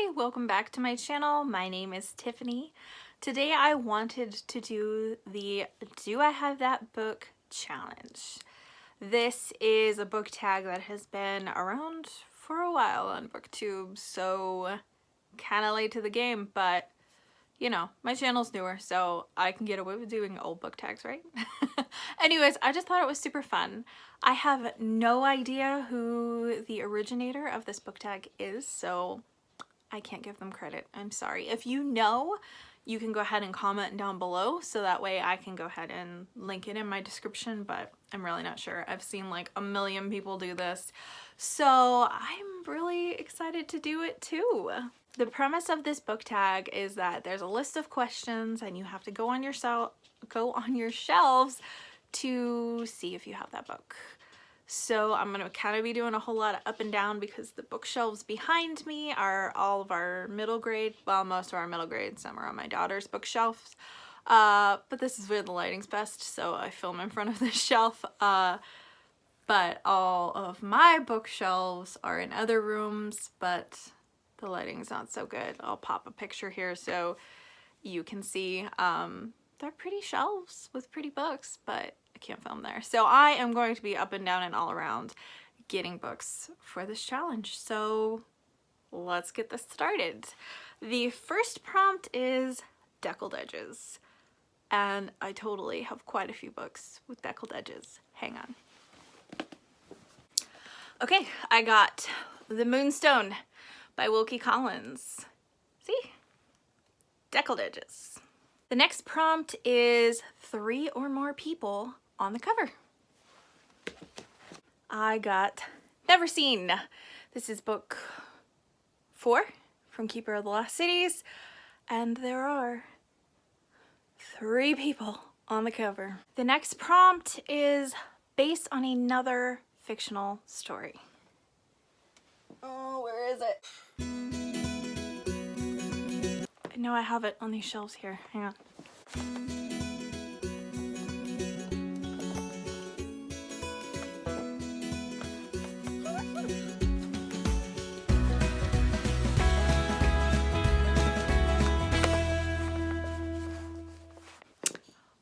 Hi, welcome back to my channel. My name is Tiffany. Today I wanted to do the Do I Have That Book challenge. This is a book tag that has been around for a while on BookTube, so kind of late to the game, but you know, my channel's newer, so I can get away with doing old book tags, right? Anyways, I just thought it was super fun. I have no idea who the originator of this book tag is, so I can't give them credit. I'm sorry. If you know, you can go ahead and comment down below so that way I can go ahead and link it in my description, but I'm really not sure. I've seen like a million people do this, so I'm really excited to do it too. The premise of this book tag is that there's a list of questions and you have to go on your shelves to see if you have that book. So I'm going to kind of be doing a whole lot of up and down because the bookshelves behind me are all of our middle grade, well, most of our middle grade, some are on my daughter's bookshelves. But this is where the lighting's best, so I film in front of this shelf. But all of my bookshelves are in other rooms, but the lighting's not so good. I'll pop a picture here so you can see. They're pretty shelves with pretty books, but I can't film there. So I am going to be up and down and all around getting books for this challenge. So let's get this started. The first prompt is deckled edges. And I totally have quite a few books with deckled edges. Hang on. Okay, I got The Moonstone by Wilkie Collins. See? Deckled edges. The next prompt is 3 or more people on the cover. I got Never Seen. This is book 4 from Keeper of the Lost Cities, and there are 3 people on the cover. The next prompt is based on another fictional story. Oh, where is it? I know I have it on these shelves here. Hang on.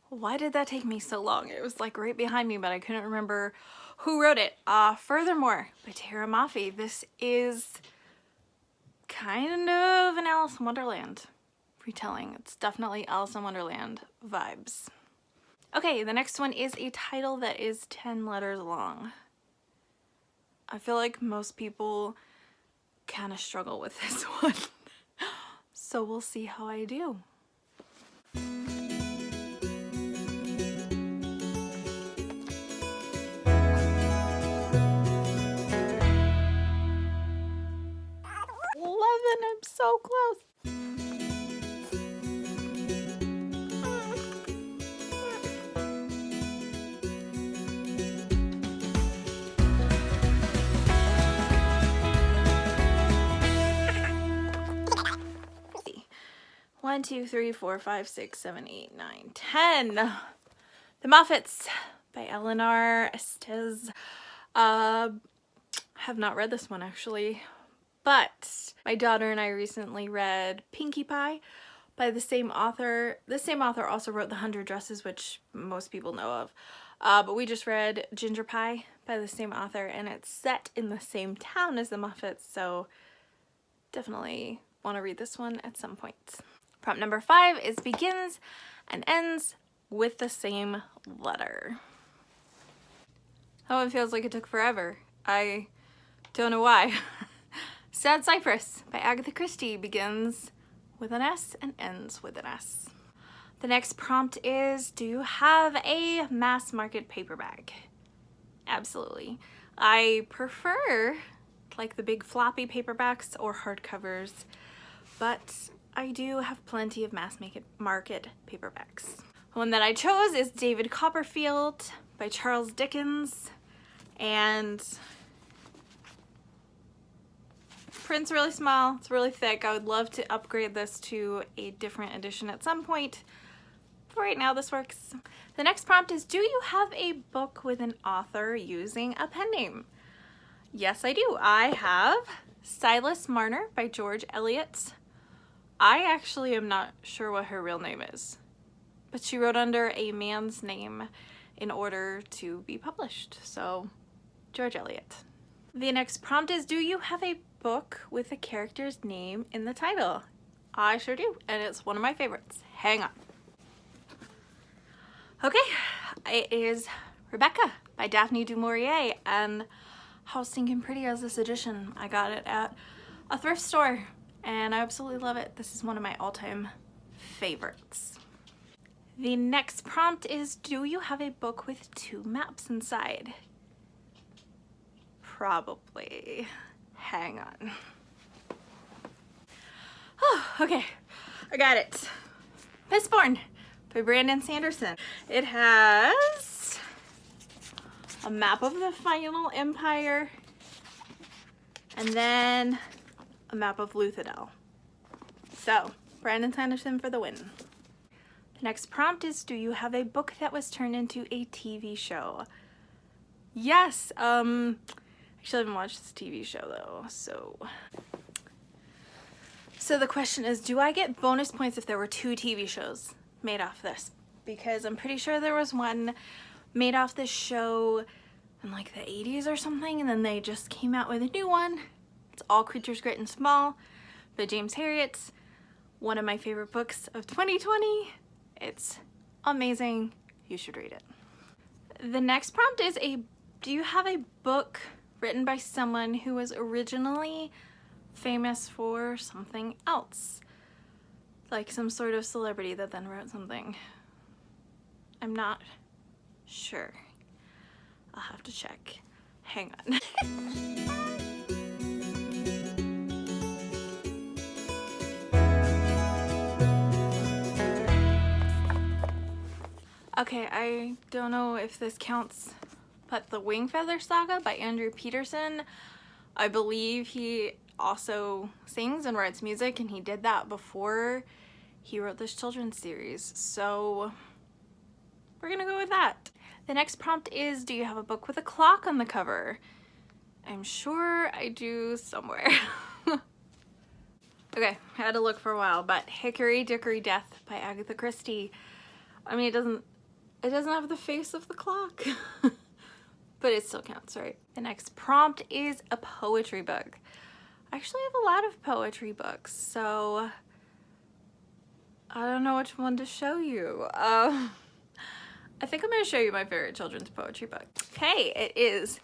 Why did that take me so long? It was like right behind me, but I couldn't remember who wrote it. Furthermore, by Tara Maffei. This is kind of an Alice in Wonderland retelling. It's definitely Alice in Wonderland vibes. Okay, the next one is a title that is 10 letters long. I feel like most people kind of struggle with this one. So we'll see how I do. I'm so close. Let's see. 1, 2, 3, 4, 5, 6, 7, 8, 9, 10. The Moffats by Eleanor Estes. Have not read this one actually. But my daughter and I recently read Pinkie Pie by the same author. The same author also wrote The 100 Dresses, which most people know of. But we just read Ginger Pie by the same author, and it's set in the same town as the Moffats, so definitely want to read this one at some point. Prompt number 5 is begins and ends with the same letter. That one feels like it took forever. I don't know why. Sad Cypress by Agatha Christie begins with an S and ends with an S. The next prompt is, do you have a mass market paperback? Absolutely. I prefer like the big floppy paperbacks or hardcovers, but I do have plenty of mass market paperbacks. The one that I chose is David Copperfield by Charles Dickens, and print's really small, it's really thick. I would love to upgrade this to a different edition at some point. For right now, this works. The next prompt is, do you have a book with an author using a pen name? Yes, I do. I have Silas Marner by George Eliot. I actually am not sure what her real name is, but she wrote under a man's name in order to be published, so George Eliot. The next prompt is, do you have a book with a character's name in the title? I sure do, and it's one of my favorites. Hang on. Okay, it is Rebecca by Daphne du Maurier, and how stinking pretty is this edition? I got it at a thrift store, and I absolutely love it. This is one of my all-time favorites. The next prompt is, do you have a book with 2 maps inside? Probably. Hang on. Oh, okay, I got it. Mistborn by Brandon Sanderson. It has a map of the final empire and then a map of Luthadel. So, Brandon Sanderson for the win. The next prompt is, do you have a book that was turned into a TV show? Yes, actually I haven't watched this TV show though, so the question is, do I get bonus points if there were 2 TV shows made off this? Because I'm pretty sure there was one made off this show in like the 80s or something, and then they just came out with a new one. It's All Creatures Great and Small by James Herriot. One of my favorite books of 2020. It's amazing. You should read it. The next prompt is, do you have a book written by someone who was originally famous for something else? Like some sort of celebrity that then wrote something. I'm not sure. I'll have to check. Hang on. Okay, I don't know if this counts, but The Wingfeather Saga by Andrew Peterson. I believe he also sings and writes music, and he did that before he wrote this children's series, so we're gonna go with that. The next prompt is, do you have a book with a clock on the cover? I'm sure I do somewhere. Okay, I had to look for a while, but Hickory Dickory Death by Agatha Christie. I mean, it doesn't have the face of the clock, but it still counts, right? The next prompt is a poetry book. I actually have a lot of poetry books, so I don't know which one to show you. I think I'm going to show you my favorite children's poetry book. Okay, it is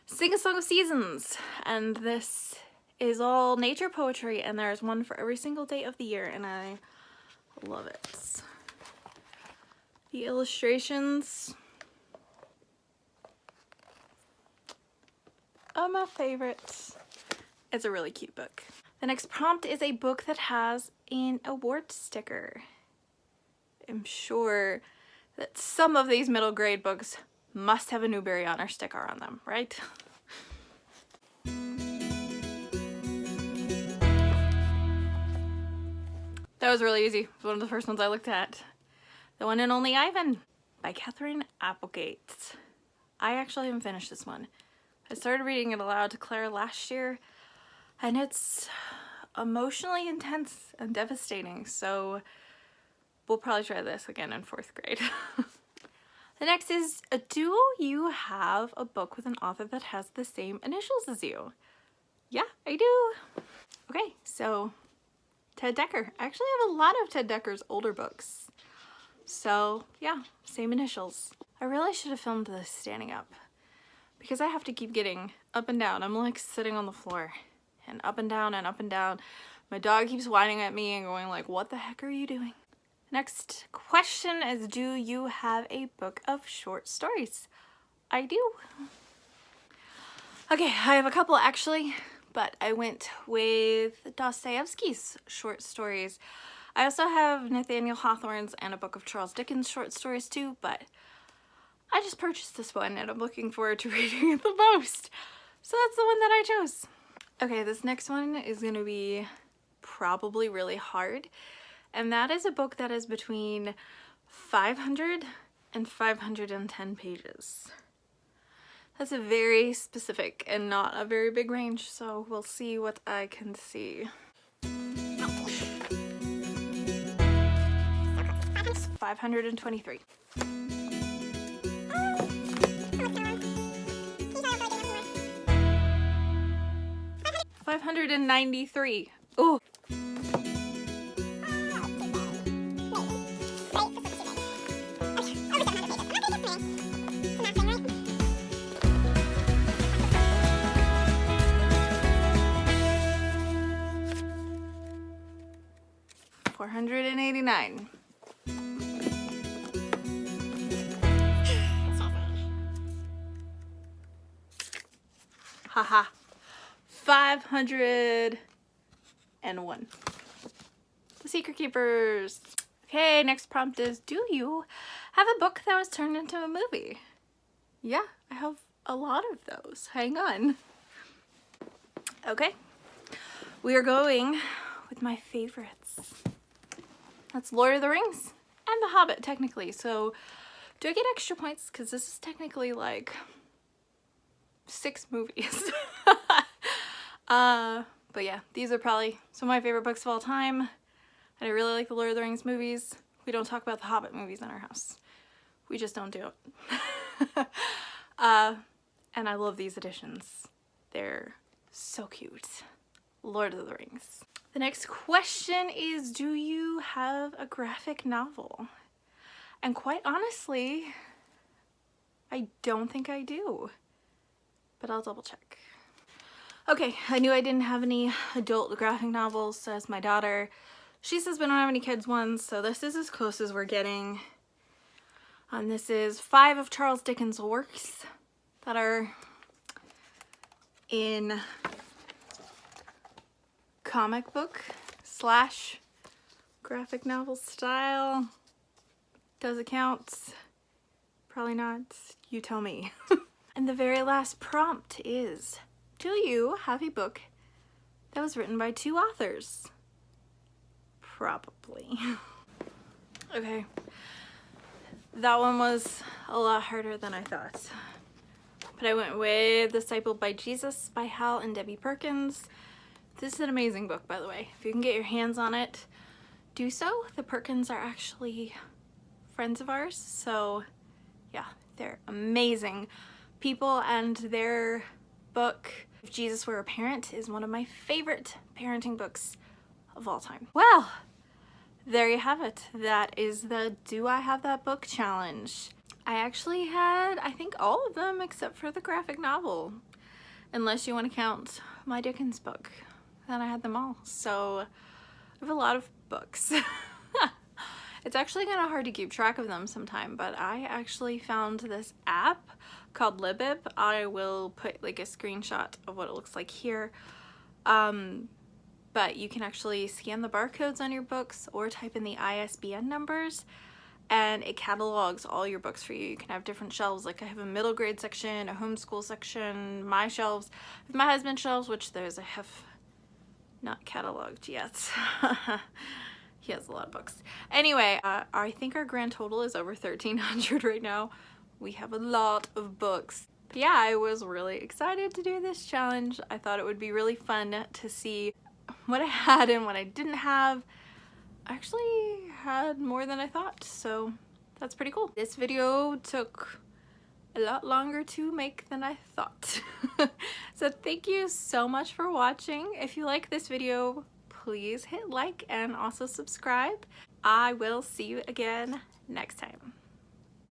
Sing a Song of Seasons, and this is all nature poetry, and there's one for every single day of the year, and I love it. The illustrations are my favorites. It's a really cute book. The next prompt is a book that has an award sticker. I'm sure that some of these middle grade books must have a Newbery Honor sticker on them, right? That was really easy. It was one of the first ones I looked at. The One and Only Ivan by Katherine Applegate. I actually haven't finished this one. I started reading it aloud to Claire last year, and it's emotionally intense and devastating, so we'll probably try this again in 4th grade. The next is, do you have a book with an author that has the same initials as you? Yeah, I do. Okay, so Ted Dekker. I actually have a lot of Ted Dekker's older books. So yeah, same initials. I really should have filmed this standing up because I have to keep getting up and down. I'm like sitting on the floor and up and down and up and down. My dog keeps whining at me and going like, what the heck are you doing? Next question is, do you have a book of short stories? I do. Okay, I have a couple actually, but I went with Dostoevsky's short stories. I also have Nathaniel Hawthorne's and a book of Charles Dickens short stories too, but I just purchased this one and I'm looking forward to reading it the most. So that's the one that I chose. Okay, this next one is going to be probably really hard, and that is a book that is between 500 and 510 pages. That's a very specific and not a very big range, so we'll see what I can see. It's 523. 593. Oh. $489. Haha. 501. The Secret Keepers. Okay, next prompt is, do you have a book that was turned into a movie? Yeah, I have a lot of those. Hang on. Okay. We are going with my favorites. That's Lord of the Rings and The Hobbit, technically. So, do I get extra points? Because this is technically like 6 movies. But yeah, these are probably some of my favorite books of all time. And I really like the Lord of the Rings movies. We don't talk about the Hobbit movies in our house. We just don't do it. And I love these editions. They're so cute. Lord of the Rings. The next question is, do you have a graphic novel? And quite honestly, I don't think I do. But I'll double check. Okay, I knew I didn't have any adult graphic novels, as my daughter, she says we don't have any kids ones, so this is as close as we're getting. And this is 5 of Charles Dickens' works that are in comic book / graphic novel style. Does it count? Probably not. You tell me. And the very last prompt is, do you have a book that was written by 2 authors? Probably. Okay. That one was a lot harder than I thought. But I went with Discipled by Jesus by Hal and Debbie Perkins. This is an amazing book, by the way. If you can get your hands on it, do so. The Perkins are actually friends of ours, so yeah, they're amazing people, and their book, If Jesus Were a Parent, is one of my favorite parenting books of all time. Well, there you have it. That is the Do I Have That Book challenge. I actually had, I think, all of them except for the graphic novel. Unless you want to count my Dickens book. Then I had them all. So I have a lot of books. It's actually kind of hard to keep track of them sometime, but I actually found this app called Libib. I will put like a screenshot of what it looks like here. But you can actually scan the barcodes on your books or type in the ISBN numbers, and it catalogs all your books for you. You can have different shelves, like I have a middle grade section, a homeschool section, my shelves, my husband's shelves, which I have not cataloged yet. He has a lot of books. Anyway, I think our grand total is over 1,300 right now. We have a lot of books. But yeah, I was really excited to do this challenge. I thought it would be really fun to see what I had and what I didn't have. I actually had more than I thought, so that's pretty cool. This video took a lot longer to make than I thought. So thank you so much for watching. If you like this video, please hit like and also subscribe. I will see you again next time.